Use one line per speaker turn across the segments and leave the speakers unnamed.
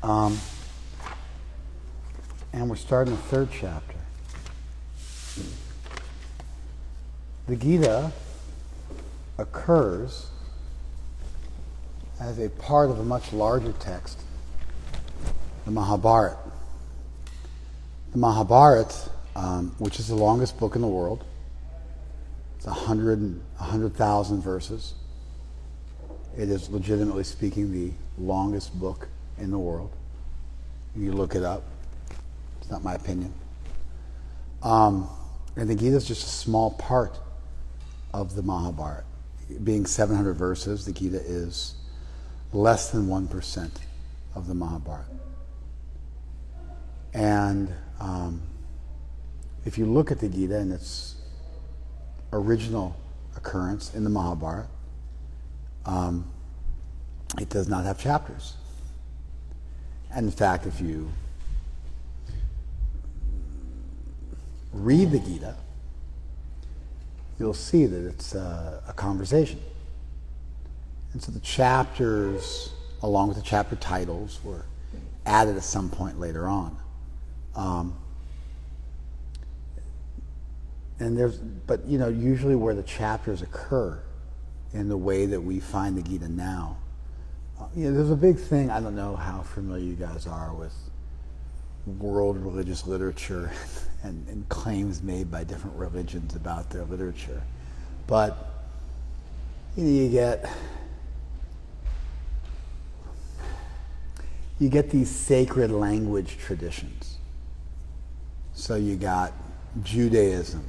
Um, and we're starting the third chapter. The Gita occurs as a part of a much larger text, the Bhagavad. The Bhagavad, which is the longest book in the world, it's 100,000 verses. It is, legitimately speaking, the longest book in the world. You look it up. It's not my opinion. And the Gita is just a small part of the Bhagavad. Being 700 verses, the Gita is less than 1% of the Bhagavad. And if you look at the Gita and its original occurrence in the Bhagavad, it does not have chapters. And in fact, if you read the Gita, you'll see that it's a conversation. And so the chapters, along with the chapter titles, were added at some point later on. But usually where the chapters occur in the way that we find the Gita now, there's a big thing. I don't know how familiar you guys are with world religious literature and claims made by different religions about their literature, but you get these sacred language traditions. So you got Judaism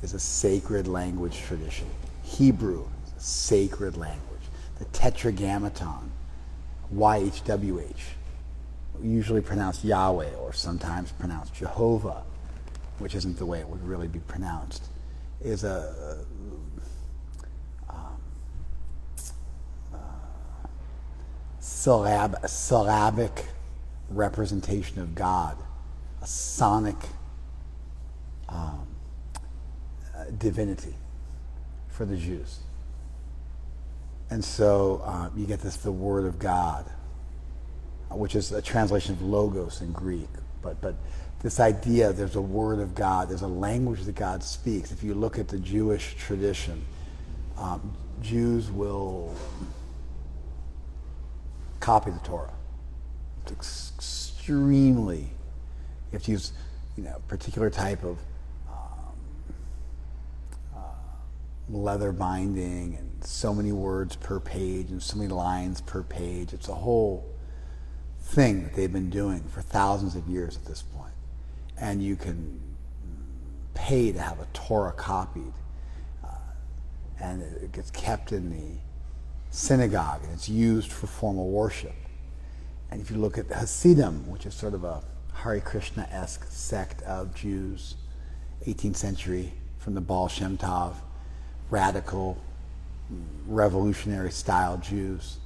is a sacred language tradition. Hebrew is a sacred language. The Tetragrammaton, YHWH, usually pronounced Yahweh or sometimes pronounced Jehovah, which isn't the way it would really be pronounced, is a syllabic representation of God, a sonic divinity for the Jews. And so you get the Word of God, which is a translation of logos in Greek. But this idea, there's a Word of God, there's a language that God speaks. If you look at the Jewish tradition, Jews will copy the Torah. It's extremely, you have to use a particular type of leather binding and so many words per page and so many lines per page. It's a whole thing that they've been doing for thousands of years at this point. And you can pay to have a Torah copied, and it gets kept in the synagogue and it's used for formal worship. And if you look at the Hasidim, which is sort of a Hare Krishna-esque sect of Jews, 18th century, from the Baal Shem Tov, radical, revolutionary style Jews,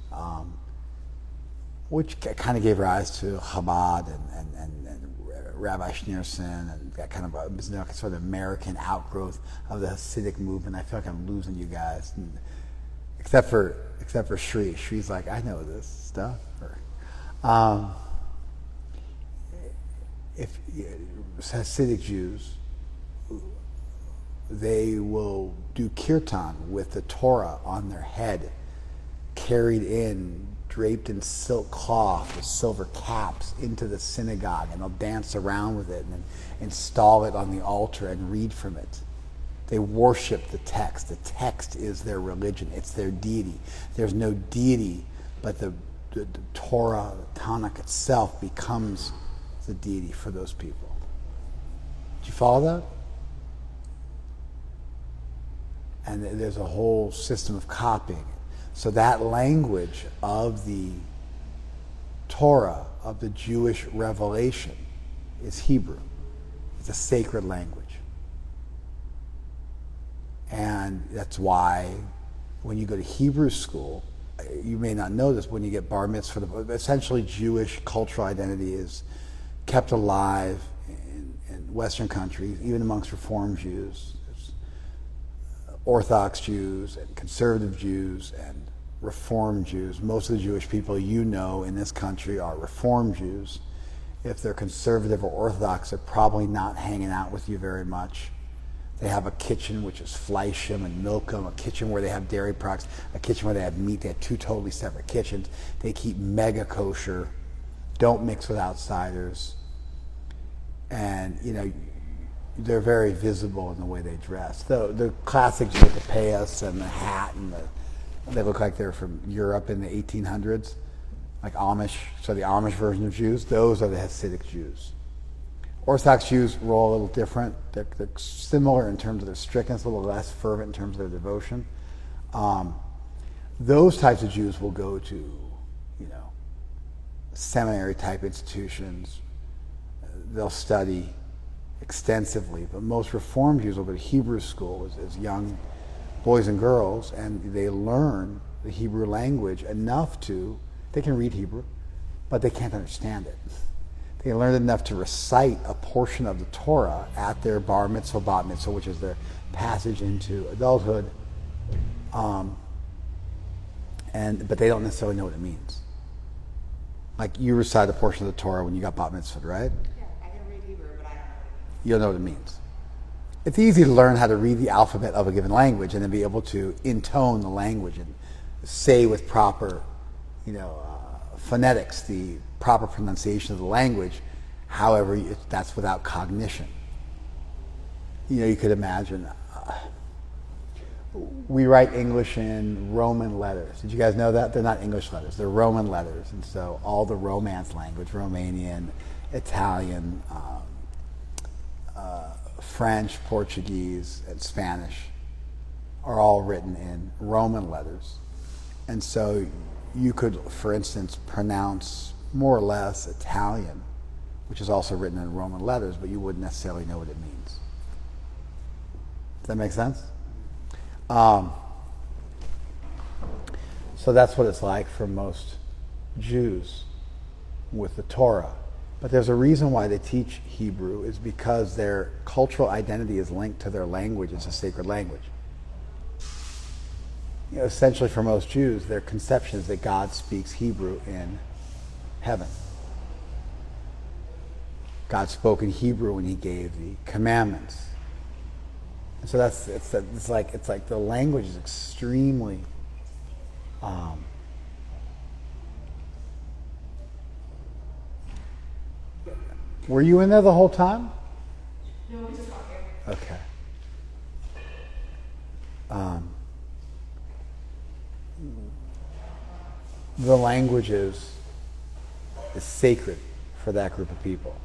which kind of gave rise to Chabad and Rabbi Schneerson, and that kind of a sort of American outgrowth of the Hasidic movement. I feel like I'm losing you guys, except for Shri. Shri's like, I know this stuff. If Hasidic Jews, they will do kirtan with the Torah on their head, carried in, draped in silk cloth with silver caps into the synagogue, and they'll dance around with it and then install it on the altar and read from it. They worship the text. The text is their religion. It's their deity. There's no deity, but the Torah, the Tanakh itself becomes the deity for those people. Do you follow that? And there's a whole system of copying. So that language of the Torah, of the Jewish revelation, is Hebrew. It's a sacred language. And that's why when you go to Hebrew school, you may not know this, when you get bar mitzvah, essentially Jewish cultural identity is kept alive in Western countries, even amongst Reform Jews. Orthodox Jews and conservative Jews and Reform Jews. Most of the Jewish people you know in this country are Reform Jews. If they're conservative or Orthodox, they're probably not hanging out with you very much. They have a kitchen which is Fleischem and Milkem, a kitchen where they have dairy products, a kitchen where they have meat. They have two totally separate kitchens. They keep mega kosher, don't mix with outsiders. And, you know, they're very visible in the way they dress. The classic Jews with the payas and the hat, and they look like they're from Europe in the 1800s, like Amish. So the Amish version of Jews, those are the Hasidic Jews. Orthodox Jews roll a little different. They're similar in terms of their strictness, a little less fervent in terms of their devotion. Those types of Jews will go to, you know, seminary type institutions. They'll study extensively, but most Reform Jews will go to Hebrew school as young boys and girls, and they learn the Hebrew language enough they can read Hebrew, but they can't understand it. They learn enough to recite a portion of the Torah at their bar mitzvah, bat mitzvah, which is their passage into adulthood, but they don't necessarily know what it means. Like you recite a portion of the Torah when you got bat mitzvah, right?
Yeah, I can read Hebrew, but I don't know what it means.
You don't know what it means. It's easy to learn how to read the alphabet of a given language and then be able to intone the language and say with proper, you know, phonetics, the proper pronunciation of the language. However, that's without cognition. You know, you could imagine, we write English in Roman letters. Did you guys know that? They're not English letters, they're Roman letters. And so all the Romance language, Romanian, Italian, French, Portuguese, and Spanish are all written in Roman letters. And so you could, for instance, pronounce more or less Italian, which is also written in Roman letters, but you wouldn't necessarily know what it means. Does that make sense? So that's what it's like for most Jews with the Torah. But there's a reason why they teach Hebrew, is because their cultural identity is linked to their language. It's a sacred language. You know, essentially for most Jews, their conception is that God speaks Hebrew in heaven. God spoke in Hebrew when he gave the commandments. And so it's like the language is extremely Were you in there the whole time?
No, we just got here.
Okay. The language is sacred for that group of people.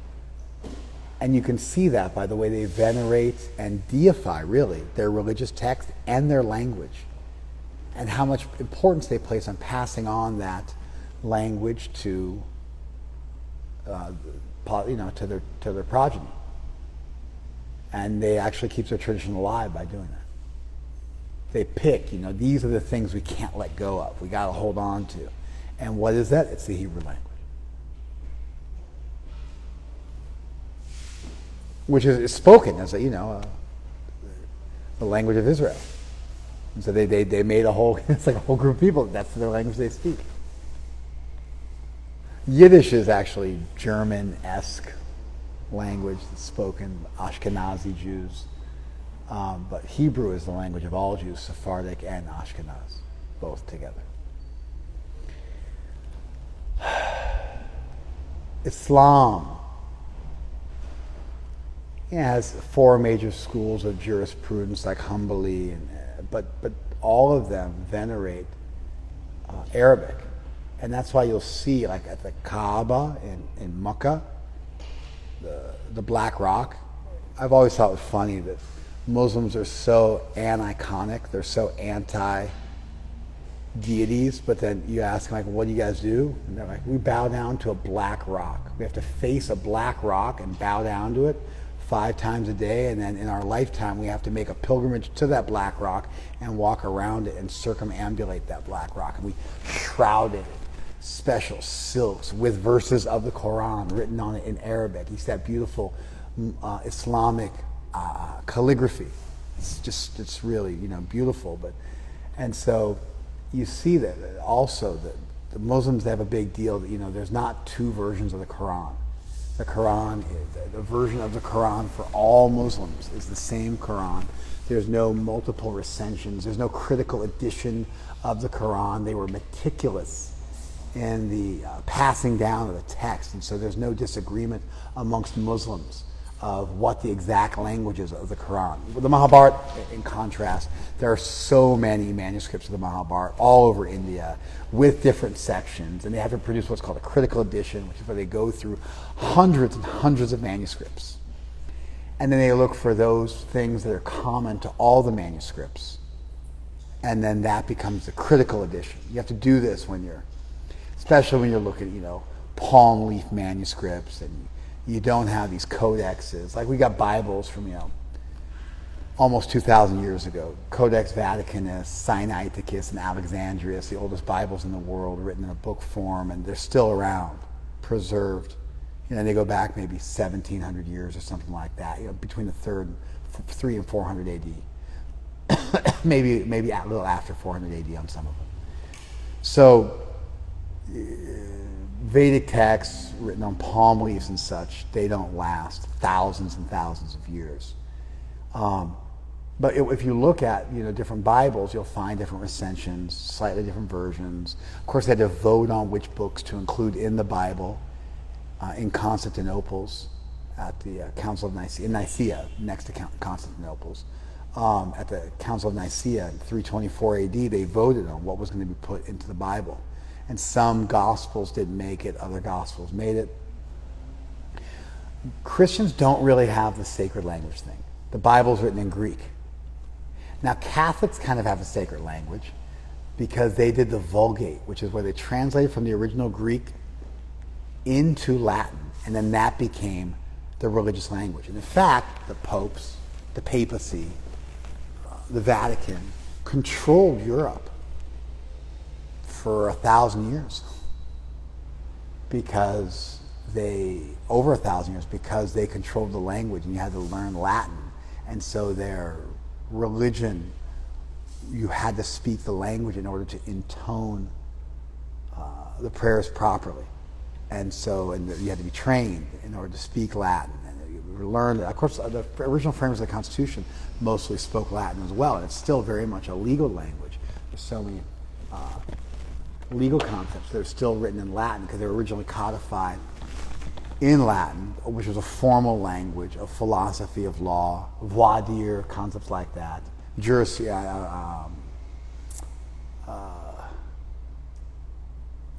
And you can see that by the way they venerate and deify, really, their religious text and their language, and how much importance they place on passing on that language to their progeny. And they actually keep their tradition alive by doing that. They pick, these are the things we can't let go of. We got to hold on to. And what is that? It's the Hebrew language, which is spoken as the language of Israel. And so they made it's like a whole group of people. That's their language they speak. Yiddish is actually German-esque language that's spoken Ashkenazi Jews. But Hebrew is the language of all Jews, Sephardic and Ashkenaz, both together. Islam has four major schools of jurisprudence, like Hanbali, but all of them venerate Arabic. And that's why you'll see, like at the Kaaba in Mecca, the Black Rock. I've always thought it was funny that Muslims are so aniconic, they're so anti-deities, but then you ask them, like, what do you guys do? And they're like, we bow down to a black rock. We have to face a black rock and bow down to it 5 times a day, and then in our lifetime we have to make a pilgrimage to that black rock and walk around it and circumambulate that black rock. And we shroud it in special silks with verses of the Quran written on it in Arabic. It's that beautiful Islamic calligraphy. It's really beautiful. And so you see that also that the Muslims have a big deal that, there's not two versions of the Quran. The Quran, the version of the Quran for all Muslims is the same Quran. There's no multiple recensions. There's no critical edition of the Quran. They were meticulous in the passing down of the text, and so there's no disagreement amongst Muslims of what the exact language is of the Quran. With the Mahabharata, in contrast, there are so many manuscripts of the Mahabharata all over India with different sections, and they have to produce what's called a critical edition, which is where they go through hundreds and hundreds of manuscripts. And then they look for those things that are common to all the manuscripts. And then that becomes the critical edition. You have to do this especially when you're looking at, palm leaf manuscripts, and you don't have these codexes. Like we got Bibles from, almost 2,000 years ago. Codex Vaticanus, Sinaiticus, and Alexandrius, the oldest Bibles in the world, written in a book form, and they're still around, preserved. They go back maybe 1,700 years or something like that, between the 3 and 400 AD. maybe a little after 400 AD on some of them. So, Vedic texts written on palm leaves and such, they don't last thousands and thousands of years. But if you look at different Bibles, you'll find different recensions, slightly different versions. Of course, they had to vote on which books to include in the Bible. In Constantinople's, at the Council of Nicaea, in Nicaea, next to Constantinople's, at the Council of Nicaea in 324 AD, they voted on what was going to be put into the Bible. And some Gospels didn't make it, other Gospels made it. Christians don't really have the sacred language thing. The Bible's written in Greek. Now, Catholics kind of have a sacred language because they did the Vulgate, which is where they translated from the original Greek into Latin, and then that became the religious language. And in fact, the popes, the papacy, the Vatican controlled Europe for 1,000 years over 1,000 years because they controlled the language, and you had to learn Latin. And so their religion, you had to speak the language in order to intone the prayers properly. And you had to be trained in order to speak Latin. And you learned, of course, the original framers of the Constitution mostly spoke Latin as well. And it's still very much a legal language. There's so many legal concepts that are still written in Latin because they were originally codified in Latin, which was a formal language of philosophy, of law, voir dire, concepts like that.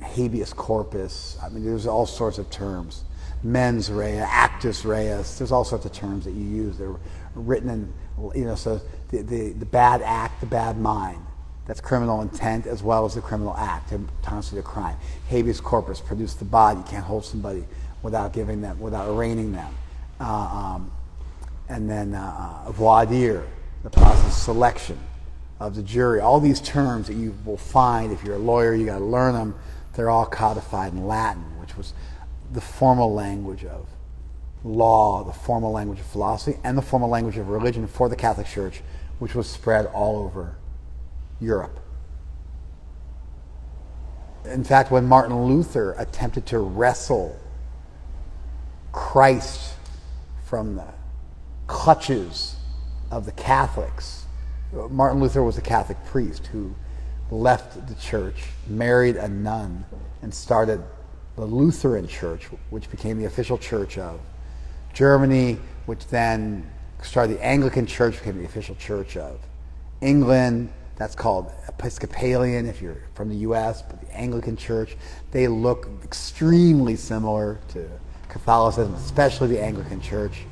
Habeas corpus. I mean, there's all sorts of terms. Mens rea, actus reus. There's all sorts of terms that you use. They're written in, so the bad act, the bad mind. That's criminal intent as well as the criminal act to constitute a crime. Habeas corpus, produce the body. You can't hold somebody without arraigning them. And then voir dire, the process of selection of the jury. All these terms that you will find if you're a lawyer, you got to learn them. They're all codified in Latin, which was the formal language of law, the formal language of philosophy, and the formal language of religion for the Catholic Church, which was spread all over Europe. In fact, when Martin Luther attempted to wrestle Christ from the clutches of the Catholics, Martin Luther was a Catholic priest who left the church, married a nun, and started the Lutheran Church, which became the official church of Germany, which then started the Anglican Church, became the official church of England. That's called Episcopalian if you're from the U.S., but the Anglican Church, they look extremely similar to Catholicism, especially the Anglican Church.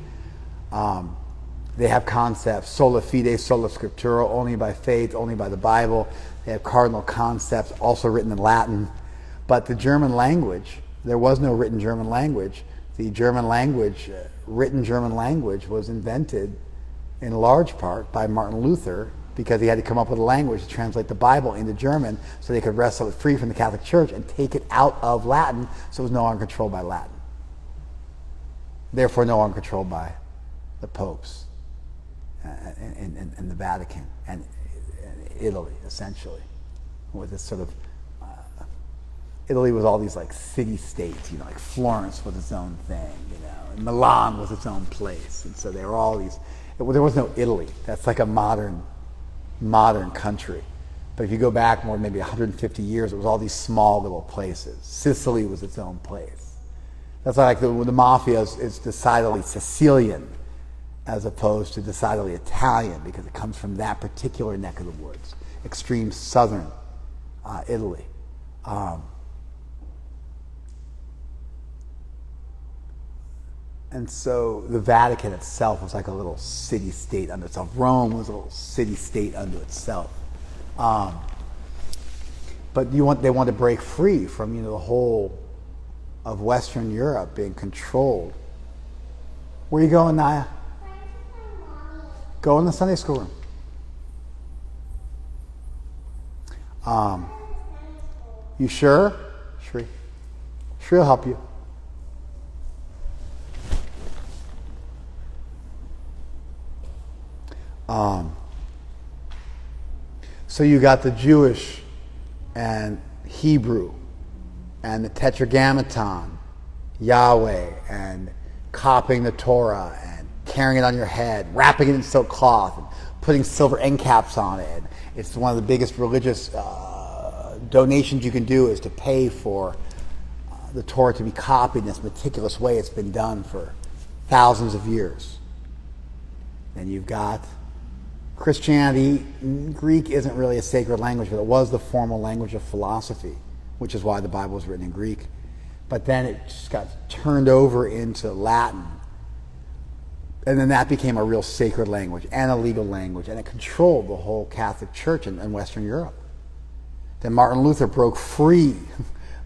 They have concepts, sola fide, sola scriptura, only by faith, only by the Bible. They have cardinal concepts, also written in Latin. But the German language, there was no written German language. The German language, written German language, was invented in large part by Martin Luther because he had to come up with a language to translate the Bible into German so they could wrestle it free from the Catholic Church and take it out of Latin so it was no longer controlled by Latin. Therefore, no longer controlled by the popes and the Vatican and Italy, essentially. with this sort of Italy was all these like city-states, like Florence was its own thing, and Milan was its own place, and so there were all these. There was no Italy. That's like a modern country. But if you go back more, maybe 150 years, it was all these small little places. Sicily was its own place. That's why, like the mafia is decidedly Sicilian, as opposed to decidedly Italian, because it comes from that particular neck of the woods, extreme southern Italy. And so the Vatican itself was like a little city-state unto itself. Rome was a little city-state unto itself. But they want to break free from the whole of Western Europe being controlled. Where are you going, Naya? Go in the Sunday school room. You sure? Shri will help you. So you got the Jewish and Hebrew and the Tetragrammaton, Yahweh, and copying the Torah and carrying it on your head, wrapping it in silk cloth, and putting silver end caps on it. And it's one of the biggest religious donations you can do is to pay for the Torah to be copied in this meticulous way. It's been done for thousands of years. And you've got Christianity. Greek isn't really a sacred language, but it was the formal language of philosophy, which is why the Bible was written in Greek. But then it just got turned over into Latin. And then that became a real sacred language and a legal language, and it controlled the whole Catholic Church in Western Europe. Then Martin Luther broke free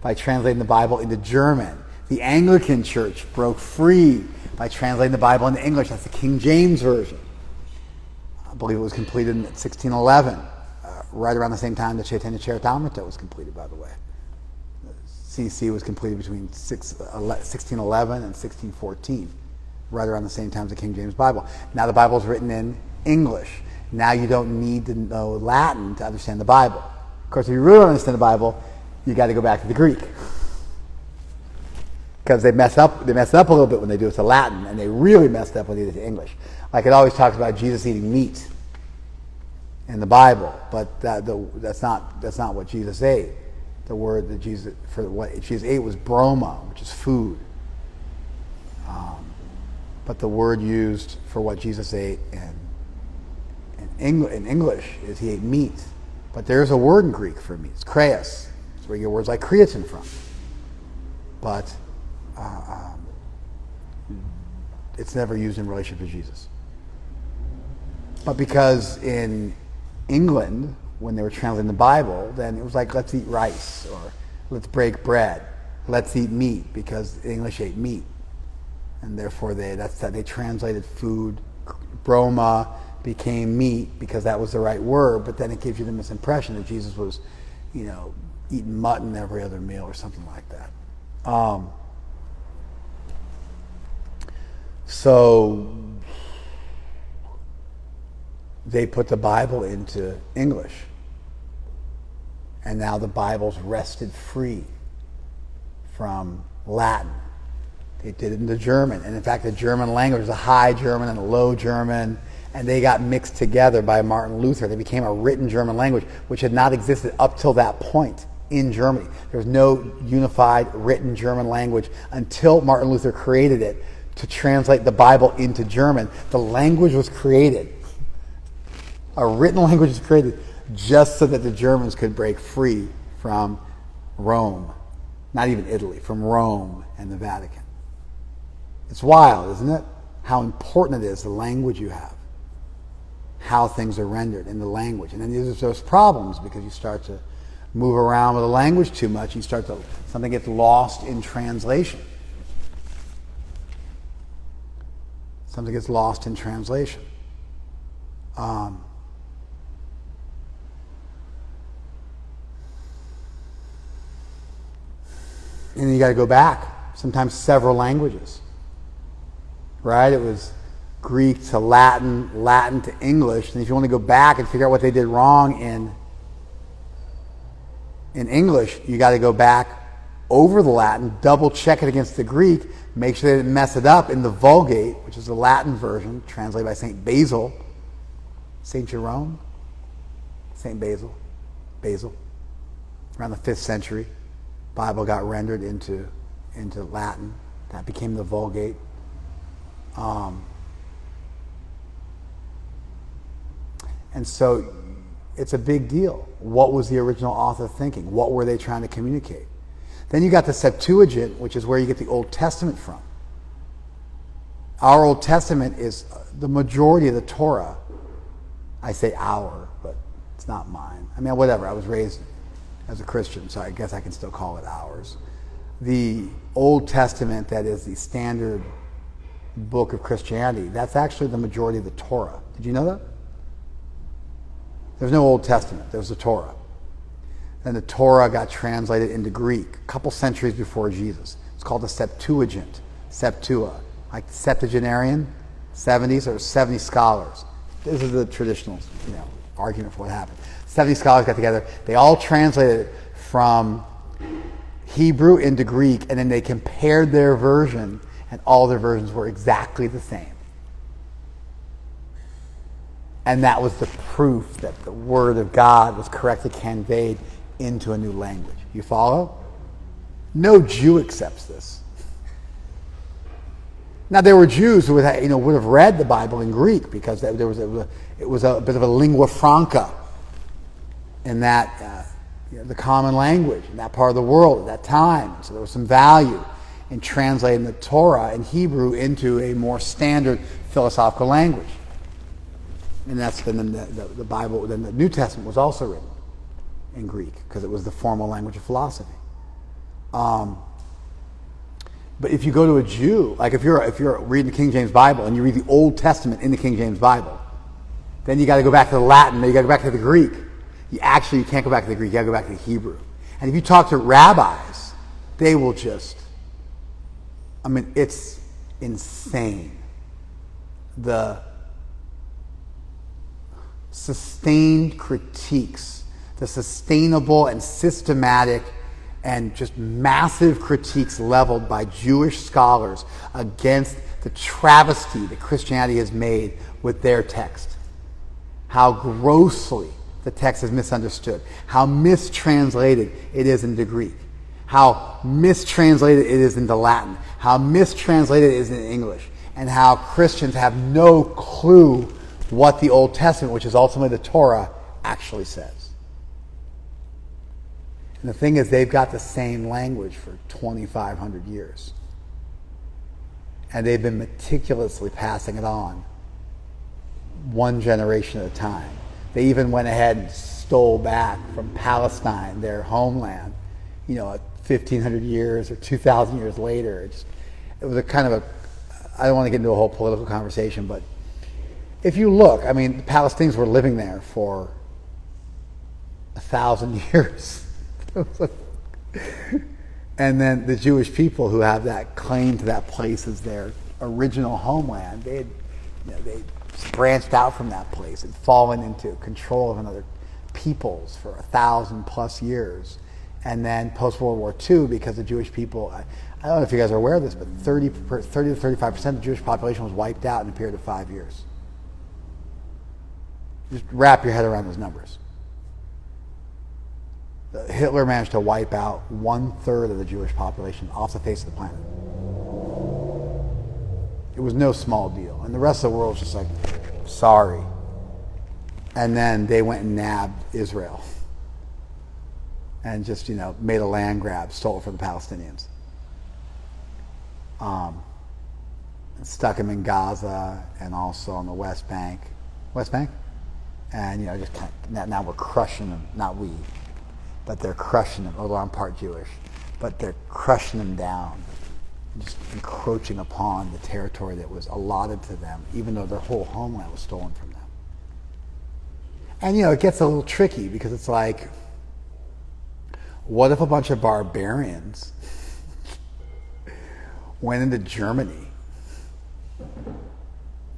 by translating the Bible into German. The Anglican Church broke free by translating the Bible into English. That's the King James Version. I believe it was completed in 1611, right around the same time that Chaitanya Charitamrita was completed, by the way. CC was completed between 1611 and 1614, right around the same time as the King James Bible. Now the Bible is written in English. Now you don't need to know Latin to understand the Bible. Of course, if you really want to understand the Bible, you got to go back to the Greek. Because they mess up a little bit when they do it to Latin, and they really messed up when they did it to English. Like it always talks about Jesus eating meat in the Bible, but that's not what Jesus ate. The word that Jesus ate was broma, which is food. But the word used for what Jesus ate in English is he ate meat. But there's a word in Greek for meat. It's kreos. It's where you get words like creatine from. But it's never used in relation to Jesus. But because in England, when they were translating the Bible, then it was like, let's eat rice, or let's break bread, let's eat meat, because the English ate meat. And therefore they translated food, broma became meat, because that was the right word, but then it gives you the misimpression that Jesus was, eating mutton every other meal or something like that. So they put the Bible into English, and now the Bible's wrested free from Latin. They did it into German, and in fact the German language is a High German and a Low German, and they got mixed together by Martin Luther. They became a written German language, which had not existed up till that point in Germany. There was no unified written German language until Martin Luther created it to translate the Bible into German. The language was created. A written language was created just so that the Germans could break free from Rome. Not even Italy, from Rome and the Vatican. It's wild, isn't it? How important it is, the language you have. How things are rendered in the language. And then there's those problems because you start to move around with the language too much. Something gets lost in translation. Something gets lost in translation. And then you got to go back, sometimes several languages. Right? It was Greek to Latin, Latin to English. And if you want to go back and figure out what they did wrong in in English, you got to go back over the Latin, double check it against the Greek, make sure they didn't mess it up in the Vulgate, which is the Latin version, translated by St. Basil, St. Jerome, St. Basil, around the 5th century. Bible got rendered into Latin. That became the Vulgate. And so it's a big deal. What was the original author thinking? What were they trying to communicate? Then you got the Septuagint, which is where you get the Old Testament from. Our Old Testament is the majority of the Torah. I say our, but it's not mine. I mean, whatever. I was raised as a Christian, so I guess I can still call it ours. The Old Testament, that is the standard book of Christianity, that's actually the majority of the Torah. Did you know that? There's no Old Testament. There's the Torah. Then the Torah got translated into Greek a couple centuries before Jesus. It's called the Septuagint, Septua, like septuagenarian, 70s, or 70 scholars. This is the traditional, argument for what happened. 70 scholars got together. They all translated it from Hebrew into Greek, and then they compared their version, and all their versions were exactly the same. And that was the proof that the Word of God was correctly conveyed into a new language. You follow? No Jew accepts this. Now, there were Jews who would have read the Bible in Greek because it was a bit of a lingua franca in that the common language in that part of the world at that time. So there was some value in translating the Torah in Hebrew into a more standard philosophical language. And that's then the Bible. Then the New Testament was also written in Greek because it was the formal language of philosophy. But if you go to a Jew, like if you're reading the King James Bible and you read the Old Testament in the King James Bible, then you got to go back to the Latin, then you got to go back to the Greek. You can't go back to the Greek, you got to go back to the Hebrew. And if you talk to rabbis, they will it's insane. The sustained critiques, the sustainable and systematic and just massive critiques leveled by Jewish scholars against the travesty that Christianity has made with their text. How grossly the text is misunderstood, how mistranslated it is into Greek, how mistranslated it is into Latin, how mistranslated it is in English, and how Christians have no clue what the Old Testament, which is ultimately the Torah, actually says. And the thing is, they've got the same language for 2,500 years. And they've been meticulously passing it on one generation at a time. They even went ahead and stole back from Palestine, their homeland, 1,500 years or 2,000 years later. It was a kind of I don't want to get into a whole political conversation, but if you look, the Palestinians were living there for 1,000 years. And then the Jewish people who have that claim to that place as their original homeland, they branched out from that place and fallen into control of another peoples for 1,000+ years. And then post-World War II, because the Jewish people, I don't know if you guys are aware of this, but 30 to 35% of the Jewish population was wiped out in a period of 5 years. Just wrap your head around those numbers. Hitler managed to wipe out 1/3 of the Jewish population off the face of the planet. It was no small deal. And the rest of the world was just like, sorry. And then they went and nabbed Israel. And just, made a land grab, stole it from the Palestinians. Stuck them in Gaza and also on the West Bank. And, just now we're crushing them. Not we, but they're crushing them. Although I'm part Jewish. But they're crushing them down. Just encroaching upon the territory that was allotted to them, even though their whole homeland was stolen from them. And, it gets a little tricky because it's like, what if a bunch of barbarians went into Germany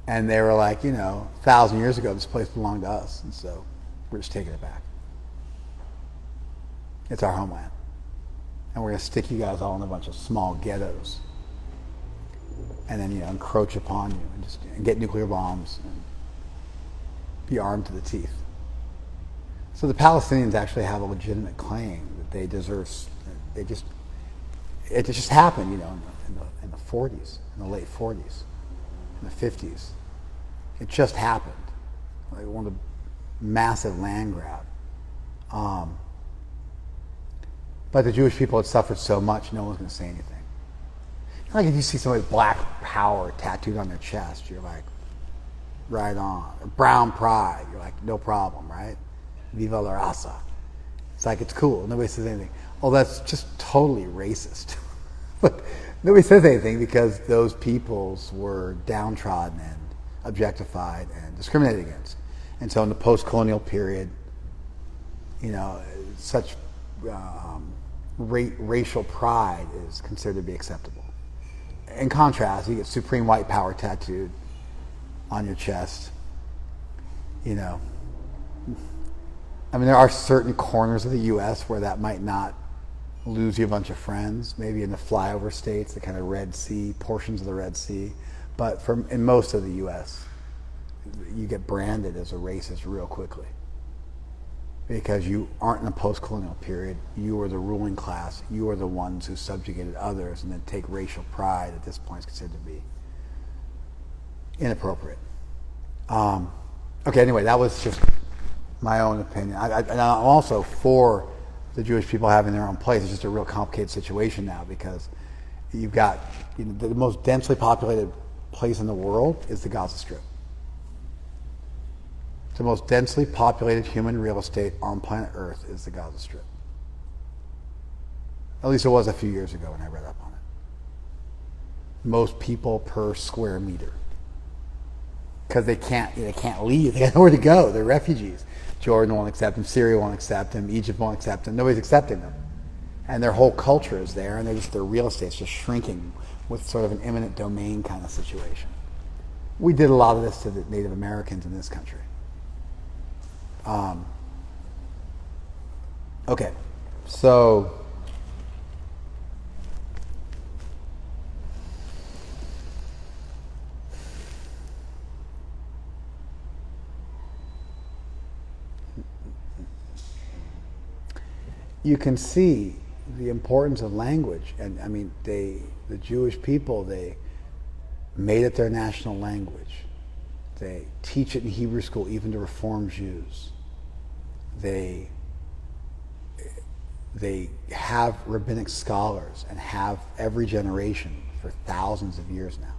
and they were like, 1,000 years ago, this place belonged to us, and so we're just taking it back. It's our homeland. And we're going to stick you guys all in a bunch of small ghettos. And then, encroach upon you and get nuclear bombs and be armed to the teeth. So the Palestinians actually have a legitimate claim that they deserve. It just happened, in the 40s, in the late 40s, in the 50s. It just happened. Like one of the massive land grab. But the Jewish people had suffered so much, no one's going to say anything. Like if you see somebody with black power tattooed on their chest, you're like, right on. Or brown pride, you're like, no problem, right? Viva la raza. It's like, it's cool. Nobody says anything. Oh, that's just totally racist. But nobody says anything because those peoples were downtrodden and objectified and discriminated against. And so in the post-colonial period, such racial pride is considered to be acceptable. In contrast, you get supreme white power tattooed on your chest. There are certain corners of the U.S. where that might not lose you a bunch of friends, maybe in the flyover states, the kind of Red Sea, portions of the Red Sea. But in most of the U.S., you get branded as a racist real quickly. Because you aren't in a post-colonial period. You are the ruling class. You are the ones who subjugated others, and then take racial pride at this point is considered to be inappropriate. Okay, anyway, that was just my own opinion. And I'm also for the Jewish people having their own place. It's just a real complicated situation now because you've got the most densely populated place in the world is the Gaza Strip. The most densely populated human real estate on planet Earth is the Gaza Strip. At least it was a few years ago when I read up on it. Most people per square meter. Because they can't leave. They got nowhere to go. They're refugees. Jordan won't accept them. Syria won't accept them. Egypt won't accept them. Nobody's accepting them. And their whole culture is there, and their real estate's just shrinking with sort of an eminent domain kind of situation. We did a lot of this to the Native Americans in this country. Okay, so you can see the importance of language, and the Jewish people, they made it their national language. They teach it in Hebrew school, even to Reform Jews. They have rabbinic scholars and have every generation for thousands of years now.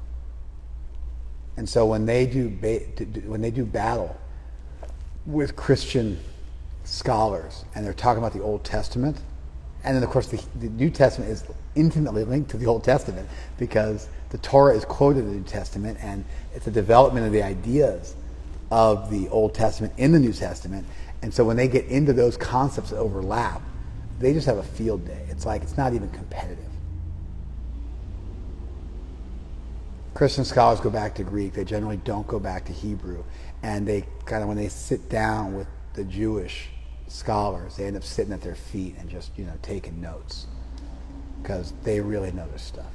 And so when they do battle with Christian scholars and they're talking about the Old Testament, and then of course the New Testament is intimately linked to the Old Testament because the Torah is quoted in the New Testament, and it's a development of the ideas of the Old Testament in the New Testament. And so when they get into those concepts that overlap, they just have a field day. It's like it's not even competitive. Christian scholars go back to Greek. They generally don't go back to Hebrew. And they kind of, when they sit down with the Jewish scholars, they end up sitting at their feet and just, taking notes because they really know their stuff.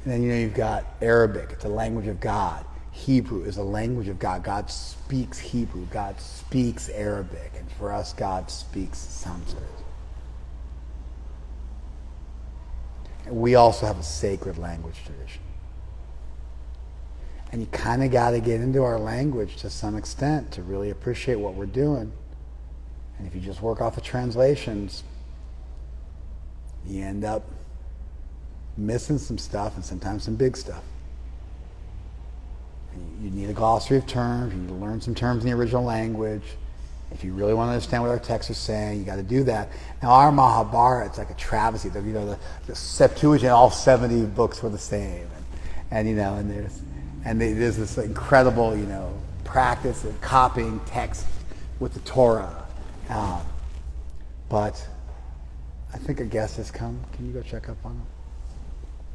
And then, you've got Arabic. It's a language of God. Hebrew is a language of God. God speaks Hebrew. God speaks Arabic. And for us, God speaks Sanskrit. And we also have a sacred language tradition. And you kind of got to get into our language to some extent to really appreciate what we're doing. And if you just work off of translations, you end up missing some stuff, and sometimes some big stuff. And you need a glossary of terms. You need to learn some terms in the original language. If you really want to understand what our texts are saying, you got to do that. Now, our Mahabharata, it's like a travesty. The Septuagint, all 70 books were the same, and there's this incredible, practice of copying text with the Torah. But I think a guest has come. Can you go check up on him?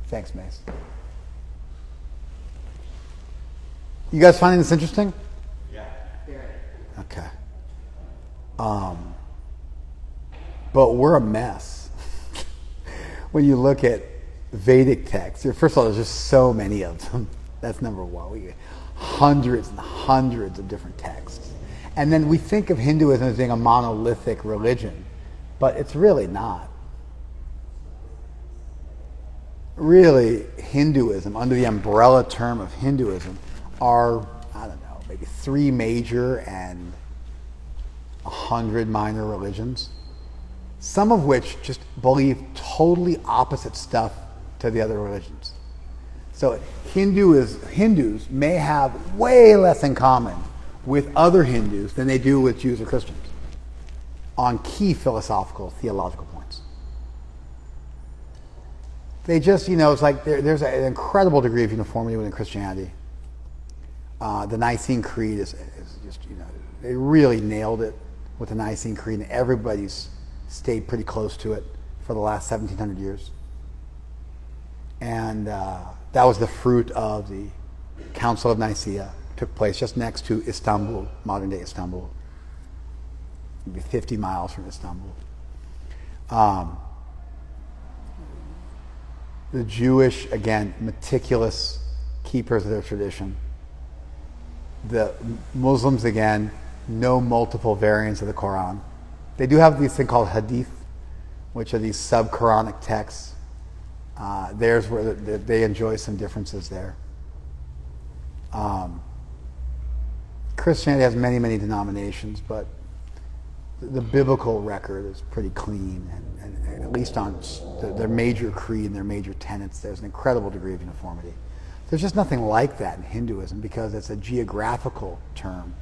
Thanks, Mace. You guys finding this interesting?
Yeah. Very.
Okay. But we're a mess. When you look at Vedic texts, first of all, there's just so many of them. That's number one. We get hundreds and hundreds of different texts. And then we think of Hinduism as being a monolithic religion, but it's really not. Really, Hinduism, under the umbrella term of Hinduism, are, I don't know, maybe 3 major and 100 minor religions, some of which just believe totally opposite stuff to the other religions. So Hindus may have way less in common with other Hindus than they do with Jews or Christians on key philosophical, theological points. They just, it's like there's an incredible degree of uniformity within Christianity. The Nicene Creed is just, they really nailed it with the Nicene Creed, and everybody's stayed pretty close to it for the last 1,700 years. And that was the fruit of the Council of Nicaea. Took place just next to Istanbul, modern-day Istanbul. Maybe 50 miles from Istanbul. The Jewish, again, meticulous keepers of their tradition. The Muslims, again, no multiple variants of the Quran. They do have these things called hadith, which are these sub-Quranic texts. There's where they enjoy some differences there. Christianity has many, many denominations, but the biblical record is pretty clean, and at least on their major creed and their major tenets, there's an incredible degree of uniformity. There's just nothing like that in Hinduism because it's a geographical term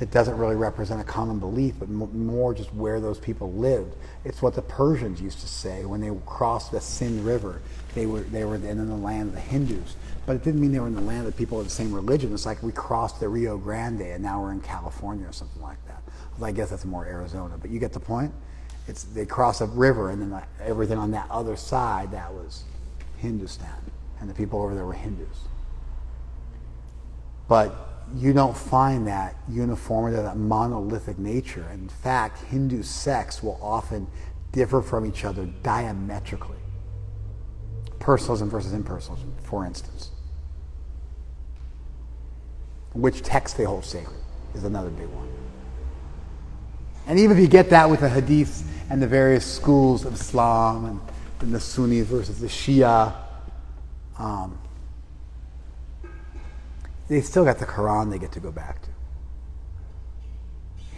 that doesn't really represent a common belief, but more just where those people lived. It's what the Persians used to say when they crossed the Sindh River. They were in the land of the Hindus, but it didn't mean they were in the land of people of the same religion. It's like we crossed the Rio Grande and now we're in California or something like that. Well, I guess that's more Arizona, but you get the point. They cross a river, and then everything on that other side, that was Hindustan, and the people over there were Hindus. But you don't find that uniformity, that monolithic nature. In fact, Hindu sects will often differ from each other diametrically. Personalism versus impersonalism, for instance. Which text they hold sacred is another big one. And even if you get that with the hadiths and the various schools of Islam and the Sunnis versus the Shia, they still got the Quran they get to go back to.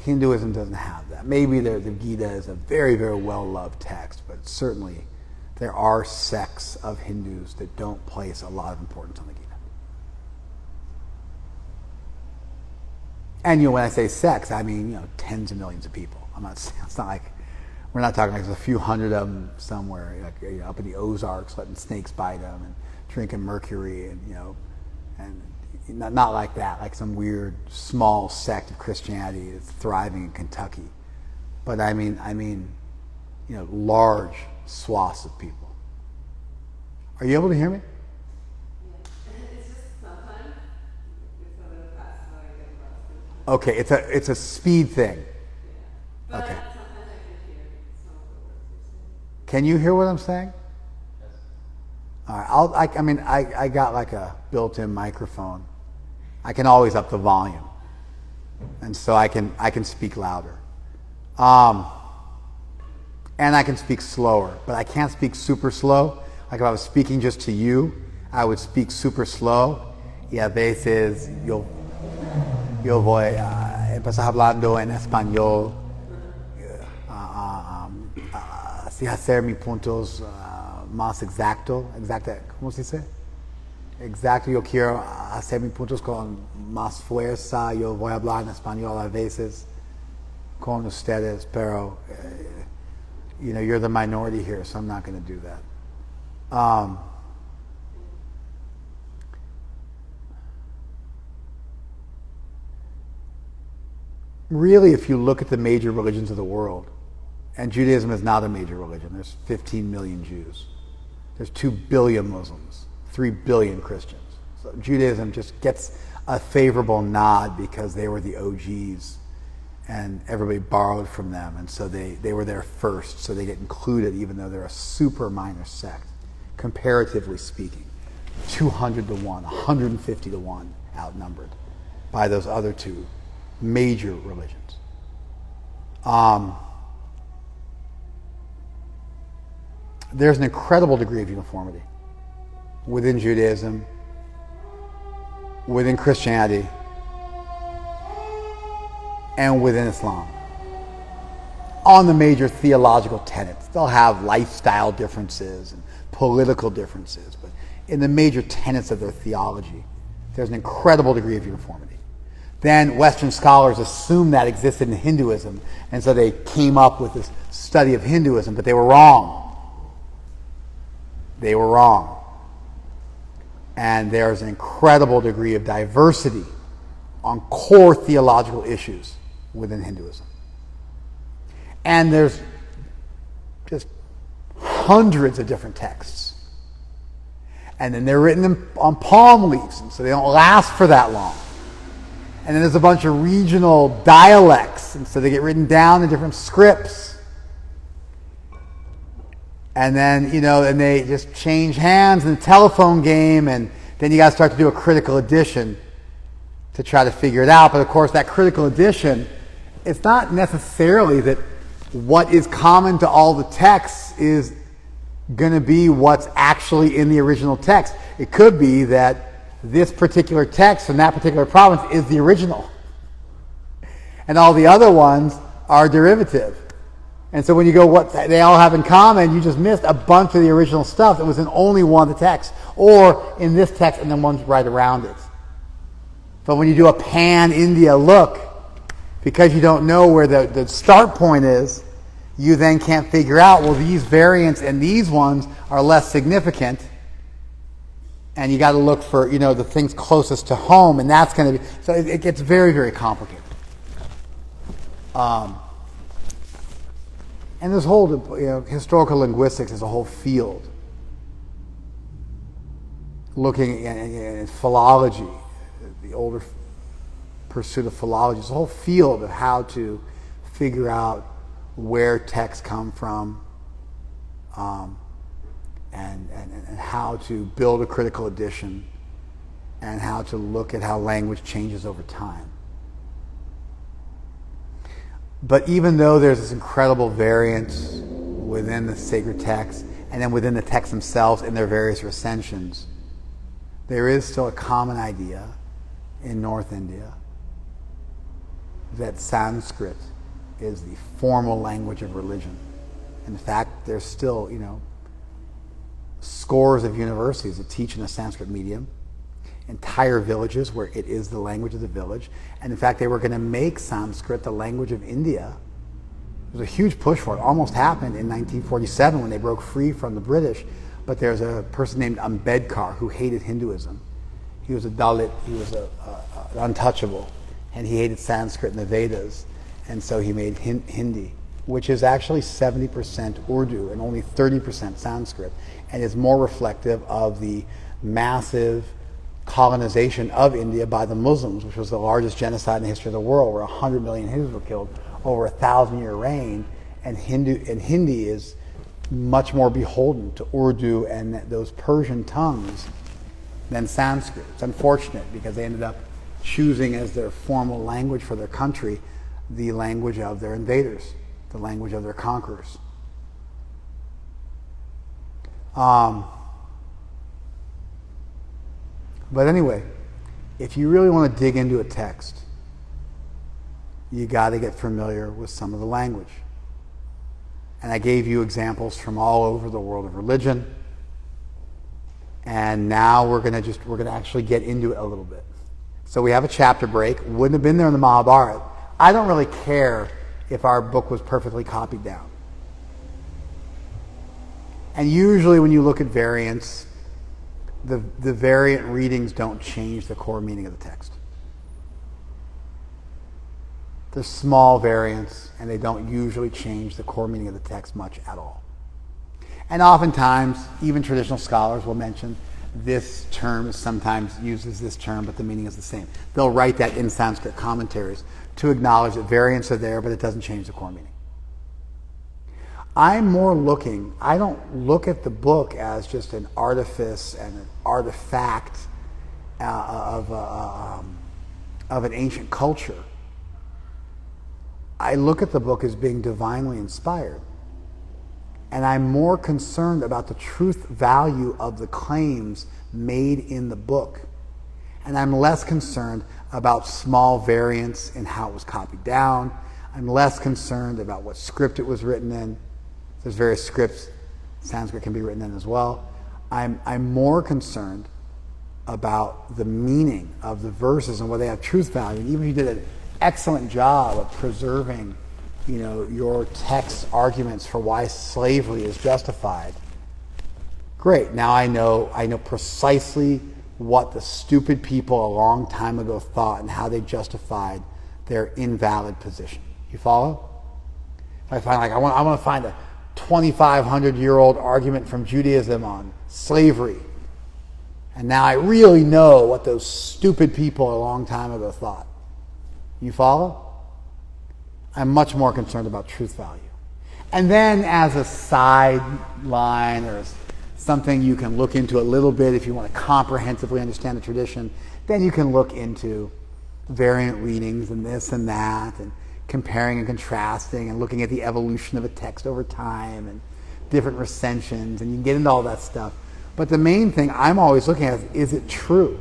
Hinduism doesn't have that. Maybe the Gita is a very, very well-loved text, but certainly there are sects of Hindus that don't place a lot of importance on the Gita. And when I say sects, I mean tens of millions of people. It's not like we're not talking like there's a few hundred of them somewhere, like, up in the Ozarks, letting snakes bite them and drinking mercury, and not like that, like some weird small sect of Christianity that's thriving in Kentucky. But I mean, large swaths of people. Are you able to hear me?
It's just sometimes it's a little fast when I get across.
Okay, it's a speed thing.
But
Okay.
sometimes I can hear some of the words you're saying.
Can you hear what I'm saying? All right. I got like a built-in microphone. I can always up the volume, and so I can speak louder, and I can speak slower. But I can't speak super slow. Like if I was speaking just to you, I would speak super slow. Y a veces yo voy empezar hablando en español. Así hacer mis puntos más exacta, ¿cómo se dice? Exacto, yo quiero hacer mis puntos con más fuerza, yo voy a hablar en español a veces con ustedes, pero you're the minority here, so I'm not going to do that. Really, if you look at the major religions of the world, and Judaism is not a major religion. There's 15 million Jews. There's 2 billion Muslims, 3 billion Christians. So Judaism just gets a favorable nod because they were the OGs and everybody borrowed from them, and so they were there first, so they get included even though they're a super minor sect, comparatively speaking. 200 to 1, 150 to 1 outnumbered by those other two major religions. There's an incredible degree of uniformity within Judaism, within Christianity, and within Islam on the major theological tenets. They'll have lifestyle differences and political differences, but in the major tenets of their theology, there's an incredible degree of uniformity. Then Western scholars assumed that existed in Hinduism, and so they came up with this study of Hinduism, but they were wrong. They were wrong. And there's an incredible degree of diversity on core theological issues within Hinduism. And there's just hundreds of different texts. And then they're written on palm leaves, and so they don't last for that long. And then there's a bunch of regional dialects, and so they get written down in different scripts. And then, and they just change hands in the telephone game, and then you got to start to do a critical edition to try to figure it out. But of course, that critical edition, it's not necessarily that what is common to all the texts is going to be what's actually in the original text. It could be that this particular text from that particular province is the original, and all the other ones are derivative. And so when you go what they all have in common, you just missed a bunch of the original stuff that was in only one of the texts, or in this text and then ones right around it. But when you do a pan-India look, because you don't know where the start point is, you then can't figure out, well, these variants and these ones are less significant, and you got to look for, the things closest to home, and that's going to be, so it gets very, very complicated. And this whole, historical linguistics is a whole field. Looking at philology, the older pursuit of philology, is a whole field of how to figure out where texts come from, and how to build a critical edition, and how to look at how language changes over time. But even though there's this incredible variance within the sacred texts, and then within the texts themselves in their various recensions, there is still a common idea in North India that Sanskrit is the formal language of religion. In fact, there's still, scores of universities that teach in a Sanskrit medium, entire villages where it is the language of the village. And in fact, they were going to make Sanskrit the language of India. There was a huge push for it. It almost happened in 1947 when they broke free from the British. But there's a person named Ambedkar who hated Hinduism. He was a Dalit, he was an untouchable, and he hated Sanskrit and the Vedas. And so he made Hindi, which is actually 70% Urdu and only 30% Sanskrit, and is more reflective of the massive colonization of India by the Muslims, which was the largest genocide in the history of the world, where 100 million Hindus were killed over a 1,000-year reign. And Hindi is much more beholden to Urdu and those Persian tongues than Sanskrit. It's unfortunate because they ended up choosing as their formal language for their country the language of their invaders, the language of their conquerors. But anyway, if you really want to dig into a text, you got to get familiar with some of the language. And I gave you examples from all over the world of religion. And now we're going to actually get into it a little bit. So we have a chapter break. Wouldn't have been there in the Mahabharata. I don't really care if our book was perfectly copied down. And usually when you look at variants, the variant readings don't change the core meaning of the text. They're small variants, and they don't usually change the core meaning of the text much at all. And oftentimes, even traditional scholars will mention this term sometimes uses this term, but the meaning is the same. They'll write that in Sanskrit commentaries to acknowledge that variants are there, but it doesn't change the core meaning. I don't look at the book as just an artifice and an artifact of an ancient culture. I look at the book as being divinely inspired. And I'm more concerned about the truth value of the claims made in the book. And I'm less concerned about small variants in how it was copied down. I'm less concerned about what script it was written in. There's various scripts. Sanskrit can be written in as well. I'm more concerned about the meaning of the verses and whether they have truth value. And even if you did an excellent job of preserving, your text arguments for why slavery is justified, great. Now I know precisely what the stupid people a long time ago thought and how they justified their invalid position. You follow? If I find I want to find a 2,500-year-old argument from Judaism on slavery, and now I really know what those stupid people a long time ago thought. You follow? I'm much more concerned about truth value. And then as a sideline or something you can look into a little bit if you want to comprehensively understand the tradition, then you can look into variant readings and this and that and comparing and contrasting and looking at the evolution of a text over time and different recensions, and you can get into all that stuff. But the main thing I'm always looking at is it true?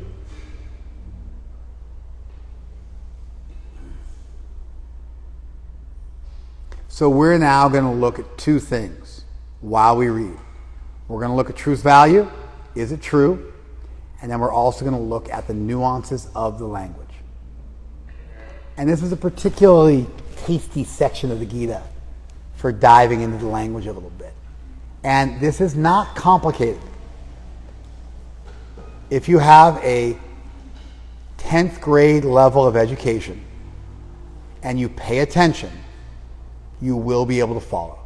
So we're now going to look at two things while we read. We're going to look at truth value. Is it true? And then we're also going to look at the nuances of the language. And this is a particularly tasty section of the Gita for diving into the language a little bit. And this is not complicated. If you have a 10th grade level of education and you pay attention, you will be able to follow.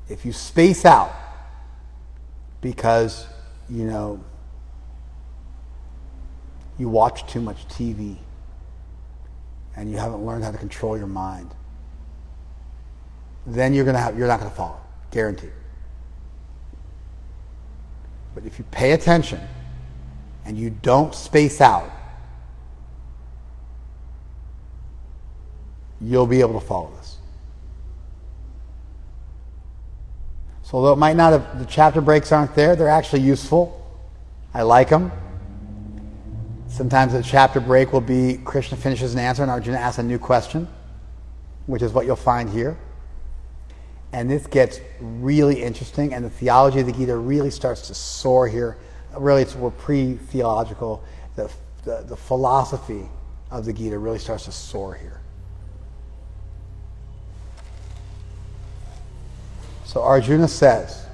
If you space out because, you watch too much TV and you haven't learned how to control your mind, then you're not going to follow, guaranteed. But if you pay attention and you don't space out, you'll be able to follow this. So although it might not have, the chapter breaks aren't there, they're actually useful. I like them. Sometimes the chapter break will be Krishna finishes an answer and Arjuna asks a new question, which is what you'll find here. And this gets really interesting, and the theology of the Gita really starts to soar here. Really, we're pre-theological. The philosophy of the Gita really starts to soar here. So Arjuna says,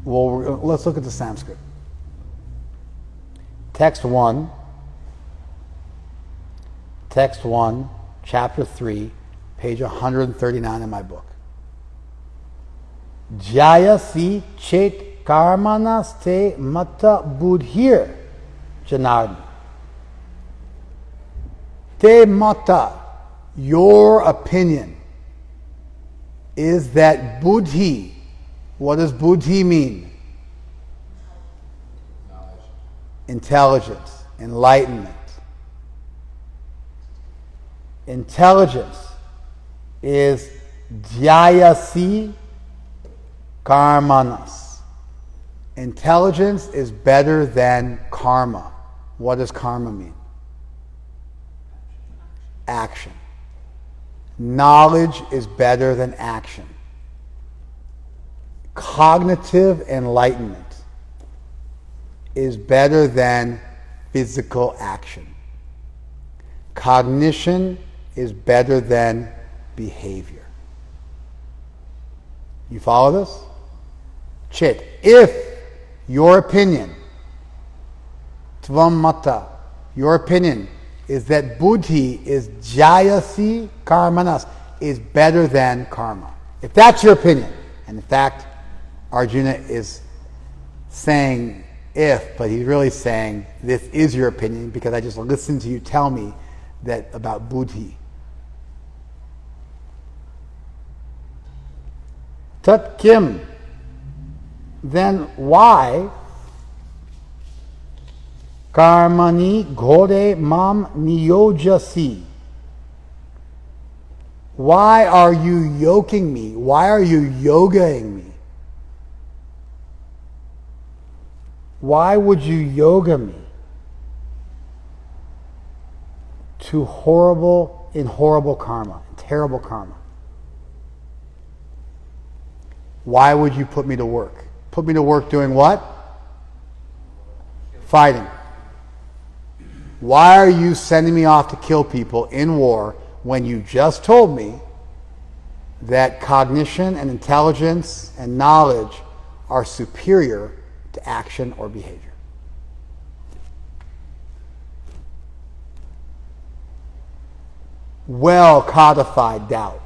well, let's look at the Sanskrit. Text 1, chapter 3, page 139 in my book. Jayasi chet karmanaste mata buddhir janardan. Te mata, your opinion, is that buddhi. What does buddhi mean? Knowledge. Intelligence, enlightenment. Intelligence is jayasi karmanas. Intelligence is better than karma. What does karma mean? Action. Knowledge is better than action. Cognitive enlightenment is better than physical action. Cognition is better than behavior. You follow this? Chit. If your opinion, tvam mata, your opinion is that buddhi is jayasi karmanas, is better than karma. If that's your opinion, and in fact, Arjuna is saying if, but he's really saying, this is your opinion because I just listened to you tell me that about buddhi. Tat kim. Then why karmani ghode mam niyojasi? Why are you yoking me? Why are you yogaing me? Why would you yoga me to horrible karma, terrible karma? Why would you put me to work? Put me to work doing what? Fighting. Why are you sending me off to kill people in war when you just told me that cognition and intelligence and knowledge are superior to action or behavior? Well codified doubt.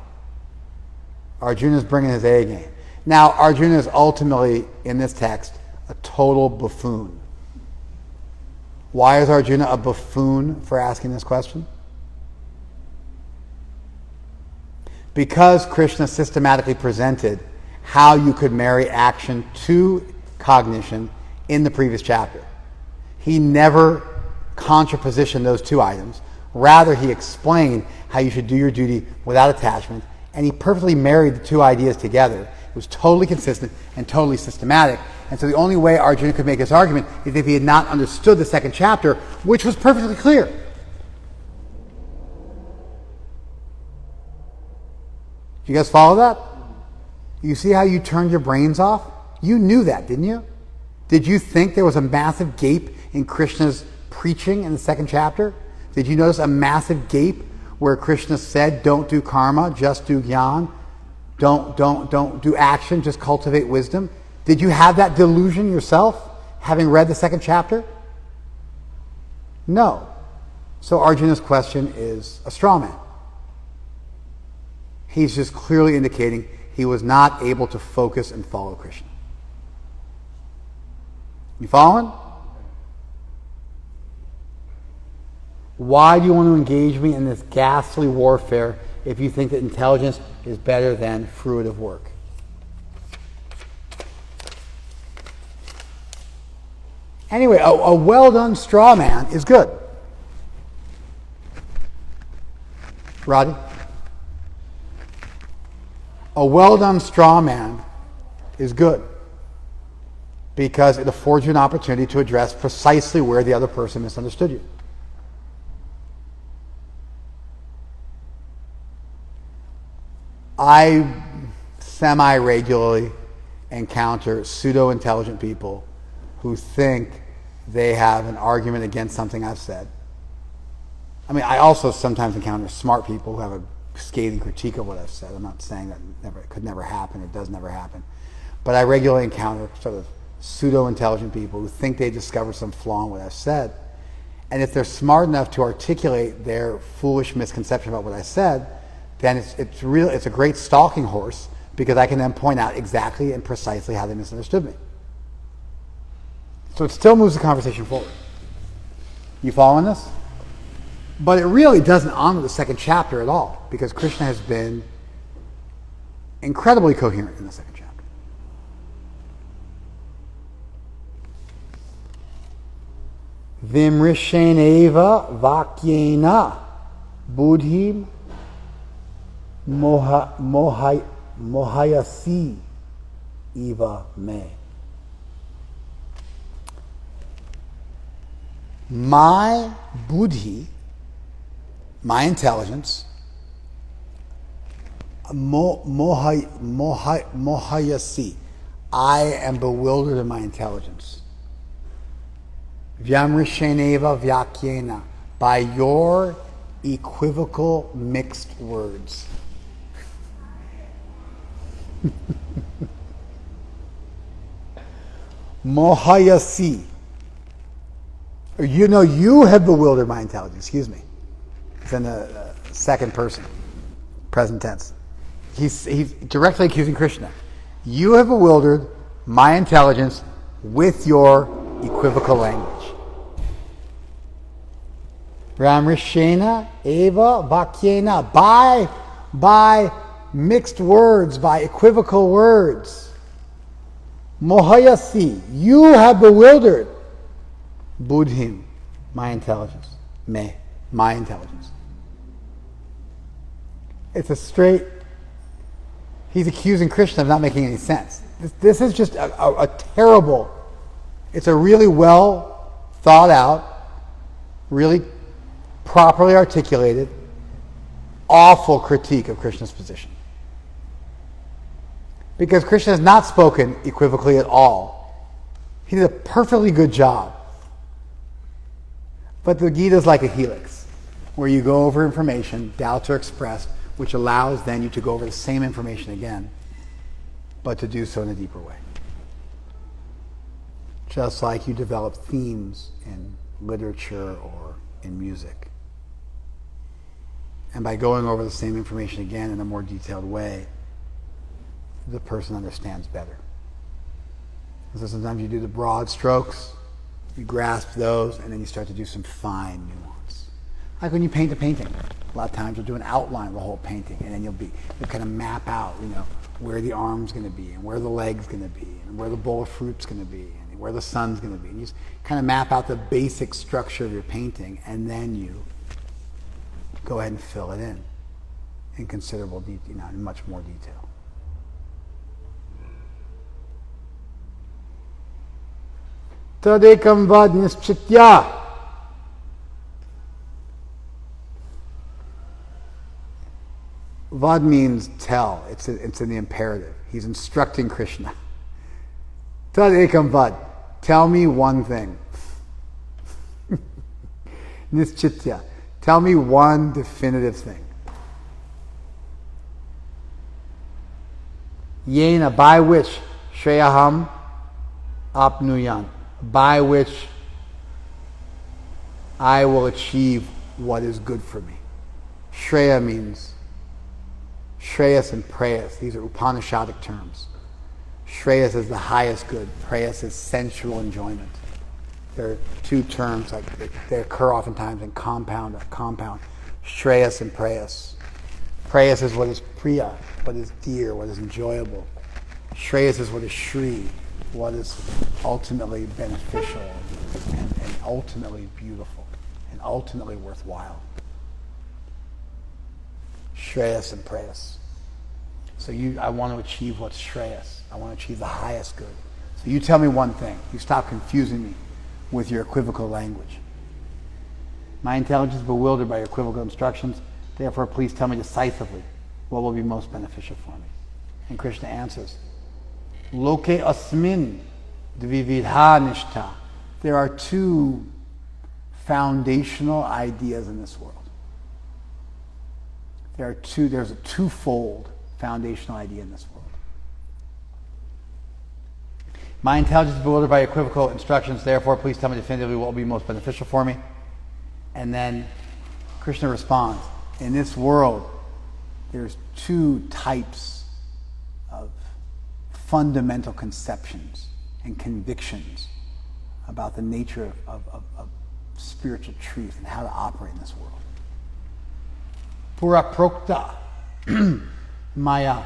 Arjuna's bringing his A game. Now, Arjuna is ultimately, in this text, a total buffoon. Why is Arjuna a buffoon for asking this question? Because Krishna systematically presented how you could marry action to cognition in the previous chapter. He never contrapositioned those two items. Rather, he explained how you should do your duty without attachment, and he perfectly married the two ideas together. It was totally consistent and totally systematic. And so the only way Arjuna could make this argument is if he had not understood the second chapter, which was perfectly clear. Do you guys follow that? You see how you turned your brains off? You knew that, didn't you? Did you think there was a massive gape in Krishna's preaching in the second chapter? Did you notice a massive gape where Krishna said, don't do karma, just do jnana? Don't do action, just cultivate wisdom? Did you have that delusion yourself, having read the second chapter? No. So Arjuna's question is a straw man. He's just clearly indicating he was not able to focus and follow Krishna. You following? Why do you want to engage me in this ghastly warfare if you think that intelligence is better than fruitive work? Anyway, a well-done straw man is good. Roddy? A well-done straw man is good because it affords you an opportunity to address precisely where the other person misunderstood you. I semi-regularly encounter pseudo-intelligent people who think they have an argument against something I've said. I mean, I also sometimes encounter smart people who have a scathing critique of what I've said. I'm not saying that it could never happen, it does never happen. But I regularly encounter sort of pseudo-intelligent people who think they discover some flaw in what I've said. And if they're smart enough to articulate their foolish misconception about what I said, then it's a great stalking horse because I can then point out exactly and precisely how they misunderstood me. So it still moves the conversation forward. You following this? But it really doesn't honor the second chapter at all because Krishna has been incredibly coherent in the second chapter. Vimrisheneva vakyena buddhim mohayasi eva me. My buddhi, my intelligence, mohayasi, I am bewildered in my intelligence. Vyamrisheneva vyakyena, by your equivocal mixed words. Mohayasi. You have bewildered my intelligence. Excuse me. It's in the second person, present tense. He's directly accusing Krishna. You have bewildered my intelligence with your equivocal language. Ramrishena eva vakyena, by mixed words, by equivocal words. Mohayasi, you have bewildered. Buddhim, my intelligence. My intelligence. It's a straight, he's accusing Krishna of not making any sense. This is just a terrible, it's a really well thought out, really properly articulated, awful critique of Krishna's position. Because Krishna has not spoken equivocally at all. He did a perfectly good job. But the Gita is like a helix, where you go over information, doubts are expressed, which allows then you to go over the same information again, but to do so in a deeper way. Just like you develop themes in literature or in music. And by going over the same information again in a more detailed way, the person understands better. So sometimes you do the broad strokes, you grasp those, and then you start to do some fine nuance. Like when you paint a painting, a lot of times you'll do an outline of the whole painting, and then you'll kind of map out, where the arm's going to be, and where the leg's going to be, and where the bowl of fruit's going to be, and where the sun's going to be. And you just kind of map out the basic structure of your painting, and then you go ahead and fill it in considerable detail, in much more detail. Tadekam vad nischitya. Vad means tell. It's in the imperative. He's instructing Krishna. Tadekam vad. Tell me one thing. Nischitya. Tell me one definitive thing. Yena, by which shreyaham apnuyan, by which I will achieve what is good for me. Shreya means Shreyas and Preyas. These are Upanishadic terms. Shreyas is the highest good. Preyas is sensual enjoyment. There are two terms, they occur oftentimes in compound. Shreyas and Preyas. Preyas is what is priya, what is dear, what is enjoyable. Shreyas is what is shri, what is ultimately beneficial and ultimately beautiful and ultimately worthwhile. Shreyas and Preyas. So I want to achieve what's Shreyas. I want to achieve the highest good. So you tell me one thing. You stop confusing me with your equivocal language. My intelligence is bewildered by your equivocal instructions. Therefore, please tell me decisively what will be most beneficial for me. And Krishna answers, Loke asmin dvividha nishta. There are two foundational ideas in this world. There's a twofold foundational idea in this world. My intelligence is bewildered by equivocal instructions, therefore please tell me definitively what will be most beneficial for me. And then Krishna responds, in this world, there's two types of fundamental conceptions and convictions about the nature of spiritual truth and how to operate in this world. Pura prokta maya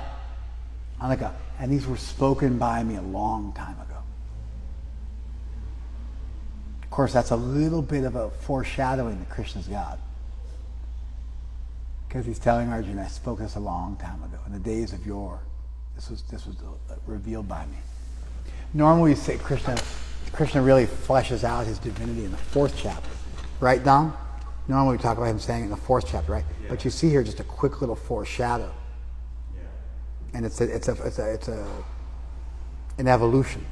anaka. And these were spoken by me a long time ago. Of course, that's a little bit of a foreshadowing that Krishna's God. Because he's telling Arjuna, I spoke this a long time ago. In the days of yore, this was revealed by me. Normally we say Krishna really fleshes out his divinity in the 4th chapter. Right, Don? Normally we talk about him saying it in the 4th chapter, right? Yeah. But you see here just a quick little foreshadow. Yeah. And it's an evolution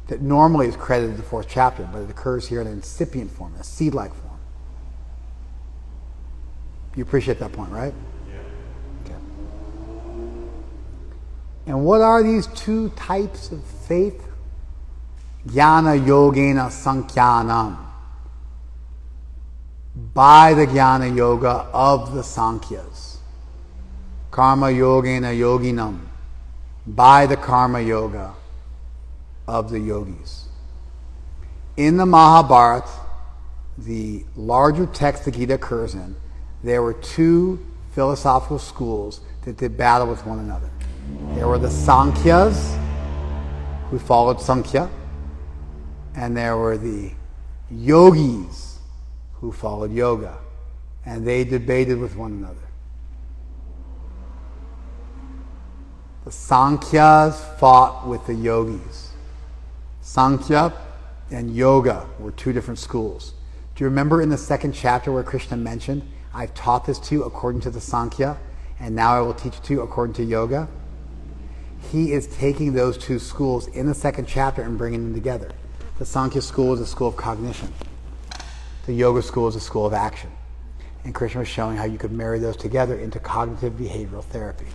that normally is credited to the 4th chapter, but it occurs here in an incipient form, a seed-like form. You appreciate that point, right? Yeah. Okay. And what are these two types of faith? Jnana yogena sankhyanam. By the jnana yoga of the Sankhyas. Karma yogena yoginam. By the karma yoga of the yogis. In the Mahabharata, the larger text the Gita occurs in, there were two philosophical schools that did battle with one another. There were the Sankhyas, who followed Sankhya, and there were the yogis, who followed yoga, and they debated with one another. The Sankhyas fought with the yogis. Sankhya and yoga were two different schools. Do you remember in the second chapter where Krishna mentioned, I've taught this to you according to the Sankhya, and now I will teach it to you according to yoga? He is taking those two schools in the second chapter and bringing them together. The Sankhya school is a school of cognition. The yoga school is a school of action. And Krishna was showing how you could marry those together into cognitive behavioral therapy,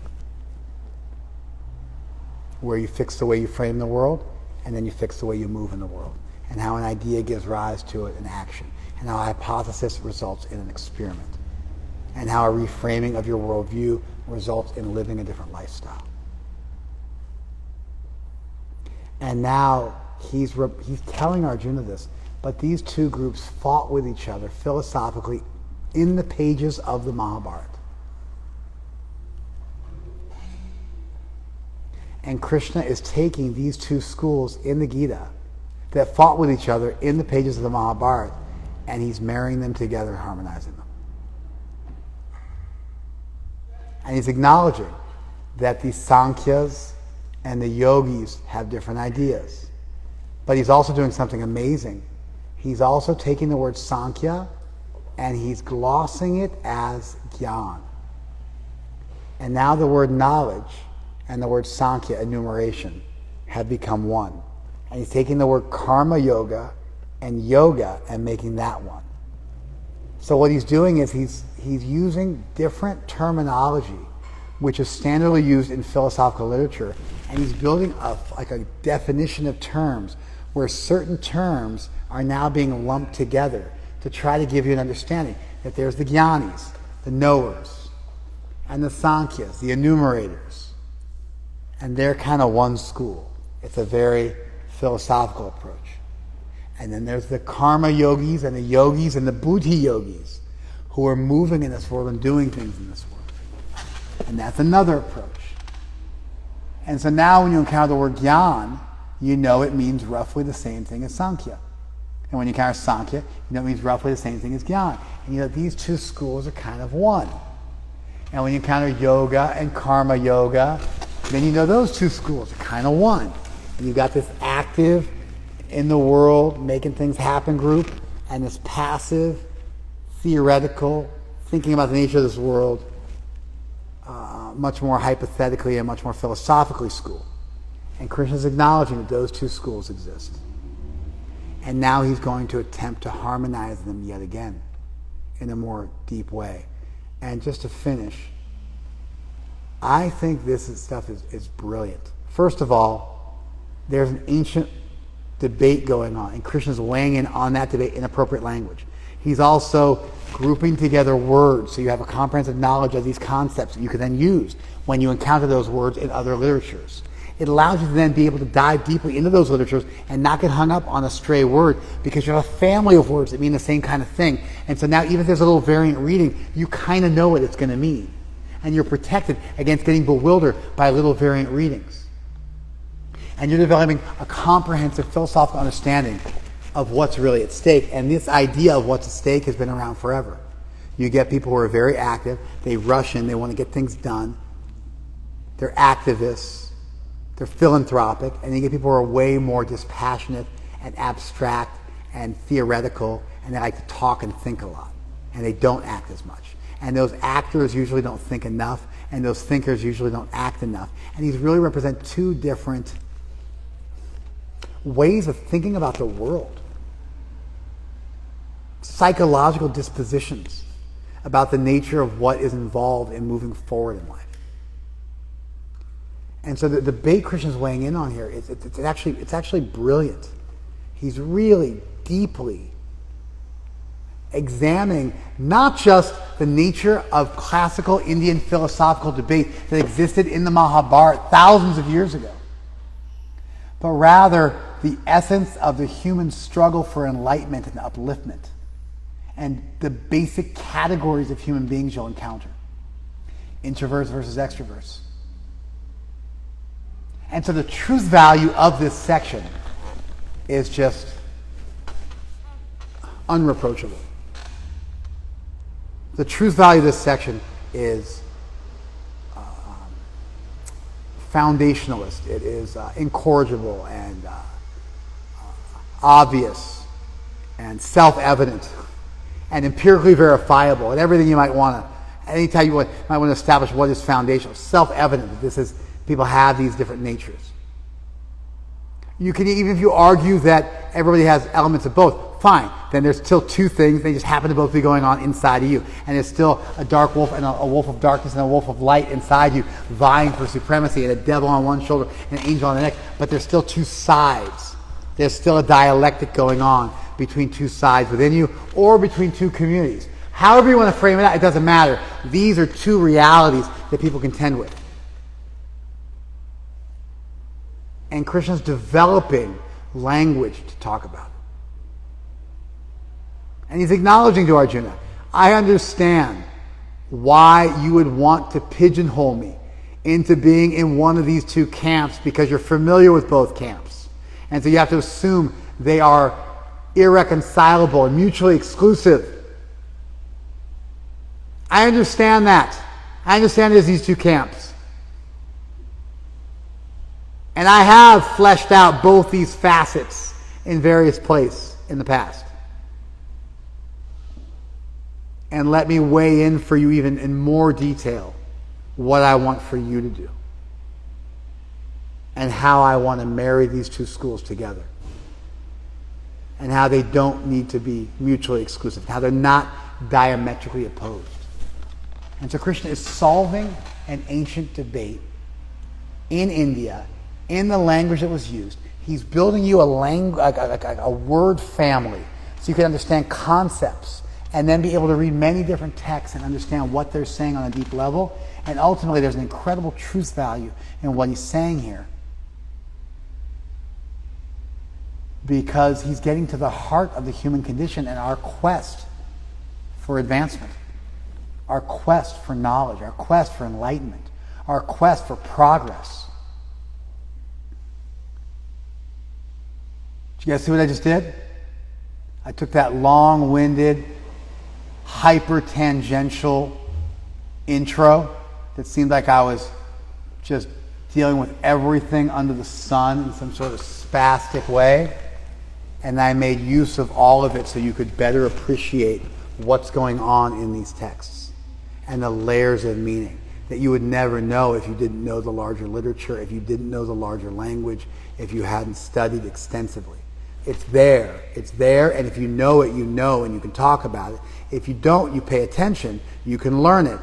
where you fix the way you frame the world, and then you fix the way you move in the world, and how an idea gives rise to it in action, and how a hypothesis results in an experiment, and how a reframing of your worldview results in living a different lifestyle. And now he's telling Arjuna this, but these two groups fought with each other philosophically in the pages of the Mahabharata. And Krishna is taking these two schools in the Gita that fought with each other in the pages of the Mahabharata, and he's marrying them together, harmonizing them. And he's acknowledging that the Sankhyas and the yogis have different ideas. But he's also doing something amazing. He's also taking the word Sankhya and he's glossing it as Gyan. And now the word knowledge and the word Sankhya, enumeration, have become one. And he's taking the word karma yoga and yoga and making that one. So what he's doing is he's using different terminology which is standardly used in philosophical literature, and he's building a definition of terms where certain terms are now being lumped together to try to give you an understanding that there's the jnanis, the knowers, and the Sankhyas, the enumerators, and they're kind of one school. It's a very philosophical approach. And then there's the karma yogis and the buddhi yogis who are moving in this world and doing things in this world. And that's another approach. And so now when you encounter the word Gyan, you know it means roughly the same thing as Sankhya. And when you encounter Sankhya, you know it means roughly the same thing as Gyan. And you know these two schools are kind of one. And when you encounter yoga and karma yoga, then you know those two schools are kind of one. And you've got this active, in the world, making things happen group, and this passive, theoretical, thinking about the nature of this world, much more hypothetically and much more philosophically school. And Krishna's acknowledging that those two schools exist. And now he's going to attempt to harmonize them yet again in a more deep way. And just to finish, I think this stuff is brilliant. First of all, there's an ancient debate going on, and Krishna's weighing in on that debate in appropriate language. He's also grouping together words so you have a comprehensive knowledge of these concepts that you can then use when you encounter those words in other literatures. It allows you to then be able to dive deeply into those literatures and not get hung up on a stray word, because you have a family of words that mean the same kind of thing. And so now even if there's a little variant reading, you kind of know what it's going to mean. And you're protected against getting bewildered by little variant readings. And you're developing a comprehensive philosophical understanding of what's really at stake. And this idea of what's at stake has been around forever. You get people who are very active, they rush in, they want to get things done. They're activists, they're philanthropic, and you get people who are way more dispassionate and abstract and theoretical, and they like to talk and think a lot, and they don't act as much. And those actors usually don't think enough, and those thinkers usually don't act enough. And these really represent two different ways of thinking about the world. Psychological dispositions about the nature of what is involved in moving forward in life. And so the debate Krishna's weighing in on here, it's actually brilliant. He's really deeply examining not just the nature of classical Indian philosophical debate that existed in the Mahabharata thousands of years ago, but rather the essence of the human struggle for enlightenment and upliftment, and the basic categories of human beings you'll encounter. Introverts versus extroverts. And so the truth value of this section is just unreproachable. The truth value of this section is foundationalist. It is incorrigible and obvious and self-evident and empirically verifiable, and everything you might want to, anytime you might want to establish what is foundational, self-evident that this is, people have these different natures. You can, even if you argue that everybody has elements of both, fine. Then there's still two things. They just happen to both be going on inside of you. And there's still a dark wolf and a wolf of darkness and a wolf of light inside you vying for supremacy, and a devil on one shoulder and an angel on the next. But there's still two sides. There's still a dialectic going on between two sides within you, or between two communities. However you want to frame it out, it doesn't matter. These are two realities that people contend with. And Krishna's developing language to talk about it. And he's acknowledging to Arjuna, I understand why you would want to pigeonhole me into being in one of these two camps, because you're familiar with both camps. And so you have to assume they are irreconcilable and mutually exclusive. I understand that. I understand there's these two camps. And I have fleshed out both these facets in various places in the past. And let me weigh in for you even in more detail what I want for you to do. And how I want to marry these two schools together. And how they don't need to be mutually exclusive. How they're not diametrically opposed. And so Krishna is solving an ancient debate in India, in the language that was used. He's building you a word family so you can understand concepts and then be able to read many different texts and understand what they're saying on a deep level. And ultimately, there's an incredible truth value in what he's saying here, because he's getting to the heart of the human condition and our quest for advancement, our quest for knowledge, our quest for enlightenment, our quest for progress. Did you guys see what I just did? I took that long-winded, hyper-tangential intro that seemed like I was just dealing with everything under the sun in some sort of spastic way. And I made use of all of it so you could better appreciate what's going on in these texts and the layers of meaning that you would never know if you didn't know the larger literature, if you didn't know the larger language, if you hadn't studied extensively. It's there, and if you know it, you know, and you can talk about it. If you don't, you pay attention, you can learn it,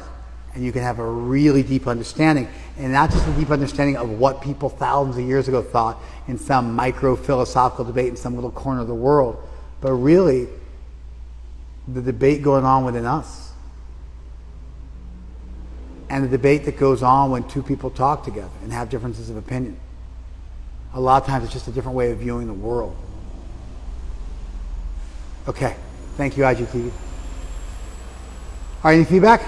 and you can have a really deep understanding, and not just a deep understanding of what people thousands of years ago thought in some micro-philosophical debate in some little corner of the world, but really the debate going on within us. And the debate that goes on when two people talk together and have differences of opinion. A lot of times it's just a different way of viewing the world. Okay. Thank you, IGTV. All right, any feedback?